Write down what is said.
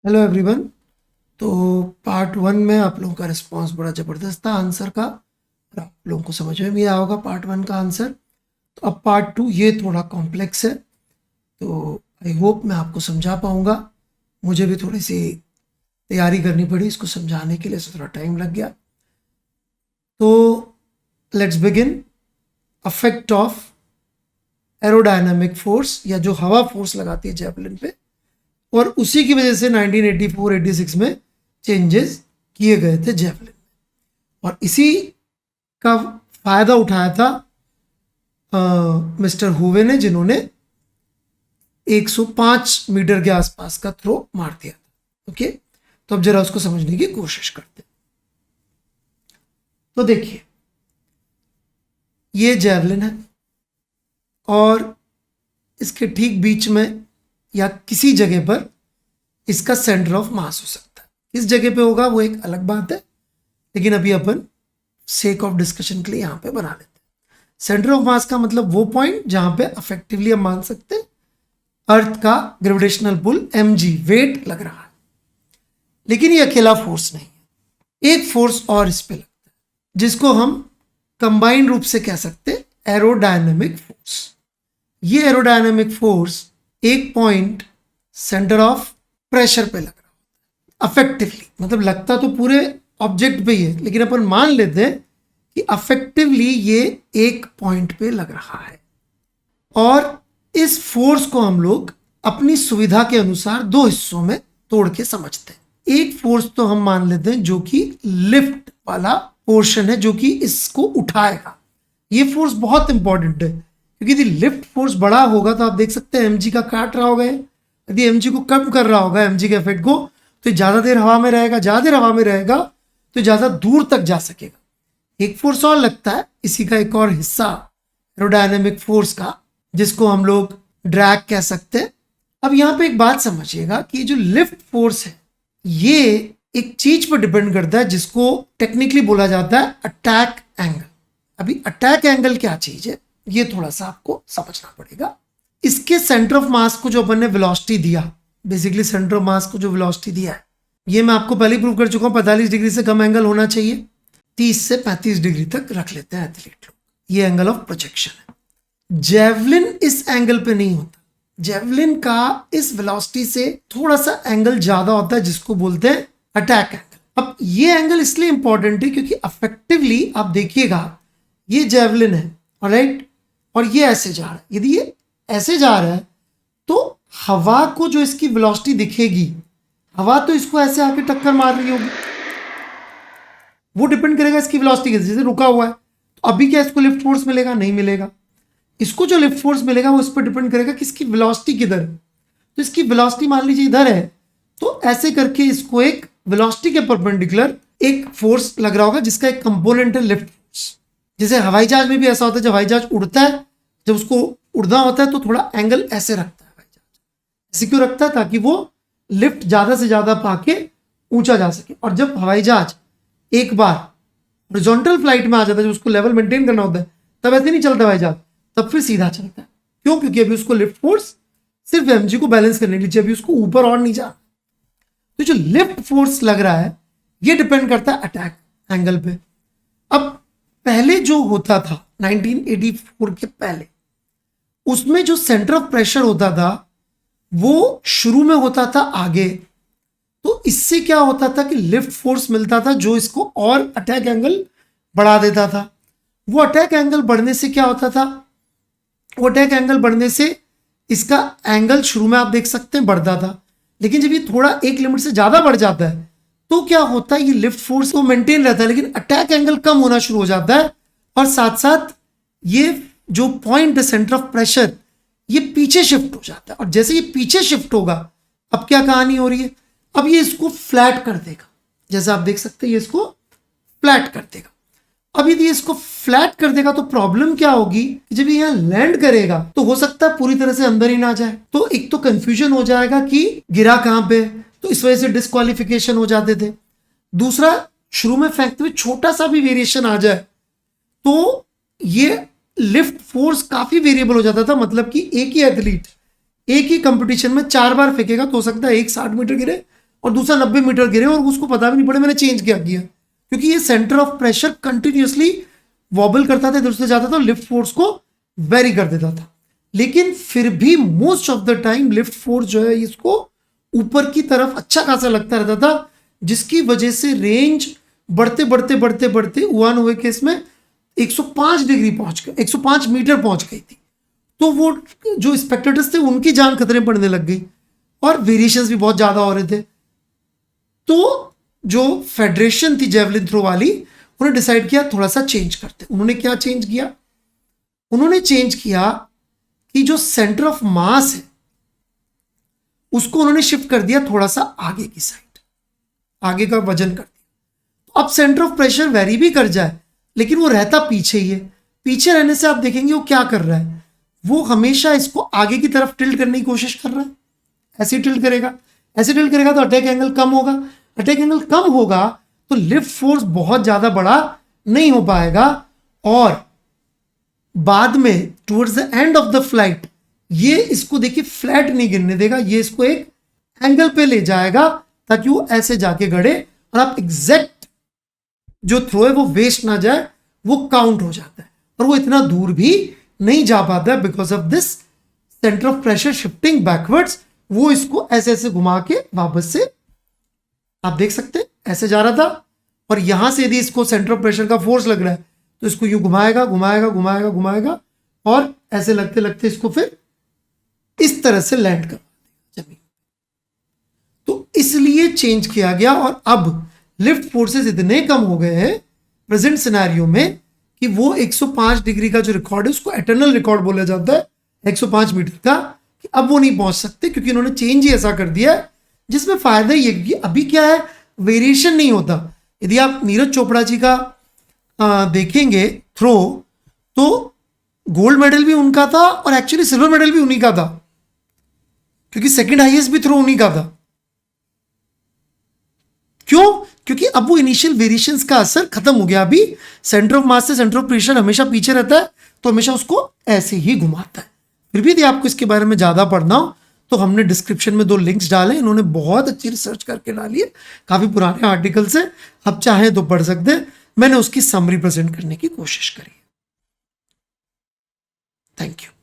Hello everyone. तो part 1 में आप लोगों का रिस्पांस बड़ा ज़बरदस्त था आंसर का, और आप लोगों को समझ में भी आया होगा पार्ट 1 का आंसर। तो अब पार्ट 2 ये थोड़ा कॉम्प्लेक्स है, तो आई होप मैं आपको समझा पाऊँगा। मुझे भी थोड़ी सी तैयारी करनी पड़ी इसको समझाने के लिए, थोड़ा टाइम लग गया। तो let's begin. Affect of aerodynamic force, या जो हवा फोर्स लगाती है जेवलिन पे, और उसी की वजह से 1984-86 में चेंजेस किए गए थे जेवलिन, और इसी का फायदा उठाया था मिस्टर हुवे ने, जिन्होंने 105 मीटर के आसपास का थ्रो मार दिया था। ओके, तो अब जरा उसको समझने की कोशिश करते हैं। तो देखिए, ये जेवलिन है और इसके ठीक बीच में या किसी जगह पर इसका सेंटर ऑफ मास हो सकता है। किस जगह पे होगा वो एक अलग बात है, लेकिन अभी अपन सेक ऑफ डिस्कशन के लिए यहां पे बना लेते हैं। सेंटर ऑफ मास का मतलब वो पॉइंट जहां पे अफेक्टिवली हम मान सकते हैं अर्थ का ग्रेविटेशनल पुल mg वेट लग रहा है। लेकिन ये अकेला फोर्स नहीं है, एक फोर्स और इस पे लगता है, जिसको हम कंबाइंड रूप से कह सकते हैं एरोडायनेमिक फोर्स। ये एरोडायनेमिक फोर्स एक पॉइंट सेंटर ऑफ प्रेशर पे लग रहा है अफेक्टिवली, मतलब लगता तो पूरे ऑब्जेक्ट पे ही है, लेकिन अपन मान लेते हैं कि अफेक्टिवली ये एक पॉइंट पे लग रहा है। और इस फोर्स को हम लोग अपनी सुविधा के अनुसार दो हिस्सों में तोड़ के समझते हैं। एक फोर्स तो हम मान लेते हैं जो कि लिफ्ट वाला पोर्शन है, जो कि इसको उठाएगा। ये फोर्स बहुत इंपॉर्टेंट है, क्योंकि यदि लिफ्ट फोर्स बड़ा होगा तो आप देख सकते हैं mg का काट रहा होगा, यदि mg को कम कर रहा होगा mg के इफेक्ट को, तो ज़्यादा देर हवा में रहेगा, ज़्यादा देर हवा में रहेगा तो ज़्यादा दूर तक जा सकेगा। एक फोर्स और लगता है इसी का एक और हिस्सा एरोडायनेमिक फोर्स का, जिसको हम लोग ड्रैग कह सकते हैं। अब यहाँ पे एक बात समझिएगा कि जो लिफ्ट फोर्स है ये एक चीज पर डिपेंड करता है, जिसको टेक्निकली बोला जाता है अटैक एंगल। अभी अटैक एंगल क्या चीज है ये थोड़ा सा आपको समझना पड़ेगा। इसके सेंटर ऑफ मास को जो अपन ने वेलोसिटी दिया, बेसिकली सेंटर ऑफ मास को जो वेलोसिटी दिया है, ये मैं आपको पहले प्रूव कर चुका हूं। 45 डिग्री से कम एंगल होना चाहिए, 30 से 35 डिग्री तक रख लेते हैं एथलीट लोग, ये एंगल ऑफ प्रोजेक्शन है। जेवलिन इस एंगल पे नहीं होता, जेवलिन का इस वेलोसिटी से थोड़ा सा एंगल ज्यादा होता है, जिसको बोलते हैं अटैक एंगल। अब ये एंगल इसलिए इंपॉर्टेंट है क्योंकि अफेक्टिवली आप देखिएगा ये जेवलिन है, ऑलराइट, और ये ऐसे जा रहा है। यदि ये ऐसे जा रहा है तो हवा को जो इसकी वेलोसिटी दिखेगी, हवा तो इसको ऐसे आके टक्कर मार रही होगी, वो डिपेंड करेगा इसकी वेलोसिटी के, जैसे रुका हुआ है तो अभी क्या इसको लिफ्ट फोर्स मिलेगा? नहीं मिलेगा। इसको जो लिफ्ट फोर्स मिलेगा वो इस पर डिपेंड करेगा कि इसकी वेलोसिटी किधर है। तो इसकी वेलोसिटी मान लीजिए इधर है, तो ऐसे करके इसको एक वेलोसिटी के परपेंडिकुलर एक फोर्स लग रहा होगा, जिसका एक कंपोनेंट है लिफ्ट फोर्स। जैसे हवाई जहाज में भी ऐसा होता है, जब हवाई जहाज उड़ता है, जब उसको उड़ना होता है तो थोड़ा एंगल ऐसे रखता है हवाई जहाज। ऐसे क्यों रखता है? ताकि वो लिफ्ट ज्यादा से ज्यादा पाके ऊंचा जा सके। और जब हवाई जहाज एक बार हॉरिजॉन्टल फ्लाइट में आ जाता है, जब उसको लेवल मेंटेन करना होता है, तब ऐसे नहीं चलता हवाई जहाज, तब फिर सीधा चलता है। क्यों? क्योंकि अभी उसको लिफ्ट फोर्स सिर्फ mg को बैलेंस करने के लिए, अभी उसको ऊपर और नहीं जा। तो जो लिफ्ट फोर्स लग रहा है ये डिपेंड करता है अटैक एंगल पे। अब पहले जो होता था 1984 के पहले, उसमें जो सेंटर ऑफ प्रेशर होता था वो शुरू में होता था आगे, तो इससे क्या होता था कि लिफ्ट फोर्स मिलता था जो इसको और अटैक एंगल बढ़ा देता था। वो अटैक एंगल बढ़ने से क्या होता था? वो अटैक एंगल बढ़ने से इसका एंगल शुरू में आप देख सकते हैं बढ़ता था, लेकिन जब ये थोड़ा एक लिमिट से ज्यादा बढ़ जाता है तो क्या होता है, ये लिफ्ट फोर्स तो मेंटेन रहता है, लेकिन अटैक एंगल कम होना शुरू हो जाता है, और साथ साथ ये जो पॉइंट है सेंटर ऑफ प्रेशर ये पीछे शिफ्ट हो जाता है। और जैसे ये पीछे शिफ्ट होगा, अब क्या कहानी हो रही है, अब ये इसको फ्लैट कर देगा। जैसे आप देख सकते हैं ये इसको फ्लैट कर देगा। अब यदि इसको फ्लैट कर देगा तो प्रॉब्लम क्या होगी, जब ये यहाँ लैंड करेगा तो हो सकता है पूरी तरह से अंदर ही ना जाए, तो एक तो कंफ्यूजन हो जाएगा कि गिरा कहां पे, तो इस वजह से डिस्क्वालिफिकेशन हो जाते थे। दूसरा, शुरू में फेंकते हुए छोटा सा भी वेरिएशन आ जाए तो ये लिफ्ट फोर्स काफी वेरिएबल हो जाता था। मतलब कि एक ही एथलीट एक ही कंपटीशन में 4 बार फेंकेगा तो हो सकता है एक 60 मीटर गिरे, और दूसरा 90 मीटर गिरे और उसको पता भी नहीं पड़े मैंने चेंज क्या किया, क्योंकि ये centre of pressure continuously vowel करता था, इधर से जाता था, लिफ्ट फोर्स को वेरी कर देता था। लेकिन फिर भी most of the time lift force जो है इसको ऊपर की तरफ अच्छा खासा लगता रहता था, जिसकी वजह से रेंज बढ़ते बढ़ते बढ़ते बढ़ते उआन हुए केस में 105 डिग्री पहुंच गए, 105 मीटर पहुंच गई थी। तो वो जो स्पेक्टेटर्स थे उनकी जान खतरे में पड़ने लग गई और वेरिएशंस भी बहुत ज्यादा हो रहे थे। तो जो फेडरेशन थी जेवलिन थ्रो वाली, उन्होंने डिसाइड किया थोड़ा सा चेंज करते। उन्होंने क्या चेंज किया? उन्होंने चेंज किया कि जो सेंटर ऑफ मास है उसको उन्होंने शिफ्ट कर दिया थोड़ा सा आगे की साइड, आगे का वजन कर दिया। तो अब सेंटर ऑफ प्रेशर वेरी भी कर जाए लेकिन वो रहता पीछे ही है। पीछे रहने से आप देखेंगे वो क्या कर रहा है, वो हमेशा इसको आगे की तरफ टिल्ट करने की कोशिश कर रहा है। ऐसे टिल्ट करेगा, ऐसे टिल्ट करेगा तो अटैक एंगल कम होगा, अटैक एंगल कम होगा तो लिफ्ट फोर्स बहुत ज्यादा बड़ा नहीं हो पाएगा और बाद में towards the end of the flight ये इसको देखिए फ्लैट नहीं गिरने देगा, ये इसको एक एंगल पे ले जाएगा ताकि वो ऐसे जाके गड़े और आप एग्जैक्ट जो थ्रो है वो वेस्ट ना जाए, वो काउंट हो जाता है और वो इतना दूर भी नहीं जा पाता है because of this centre of pressure shifting backwards. वो इसको ऐसे ऐसे घुमा के वापस से आप देख सकते हैं ऐसे जा रहा था और यहां से यदि इसको सेंटर ऑफ प्रेशर का फोर्स लग रहा है तो इसको यूं घुमाएगा घुमाएगा घुमाएगा घुमाएगा और ऐसे लगते लगते इसको फिर इस तरह से लैंड कर जमीन। तो इसलिए चेंज किया गया और अब लिफ्ट फोर्सेस इतने कम हो गए हैं प्रेजेंट सिनेरियो में कि वो 105 डिग्री का जो रिकॉर्ड है उसको एटर्नल रिकॉर्ड बोला जाता है 105 मीटर का, कि अब वो नहीं पहुंच सकते क्योंकि उन्होंने चेंज ही ऐसा कर दिया है। जिसमें फायदा ये कि अभी क्या है, वेरिएशन नहीं होता। यदि आप नीरज चोपड़ा जी का देखेंगे थ्रो तो गोल्ड मेडल भी उनका था और एक्चुअली सिल्वर मेडल भी उन्हीं का था, क्योंकि सेकंड हाईएस्ट भी थ्रो उन्हीं का था। क्यों? क्योंकि अब वो इनिशियल वेरिएशंस का असर खत्म हो गया। अभी सेंटर ऑफ मास से सेंटर ऑफ प्रेशर हमेशा पीछे रहता है तो हमेशा उसको ऐसे ही घुमाता है। फिर भी यदि आपको इसके बारे में ज्यादा पढ़ना हो तो हमने डिस्क्रिप्शन में 2 लिंक्स डाले, इन्होंने बहुत अच्छी रिसर्च करके डाली है, काफी पुराने आर्टिकल्स है, आप चाहें तो पढ़ सकते हैं। मैंने उसकी समरी प्रेजेंट करने की कोशिश करी है। Thank you.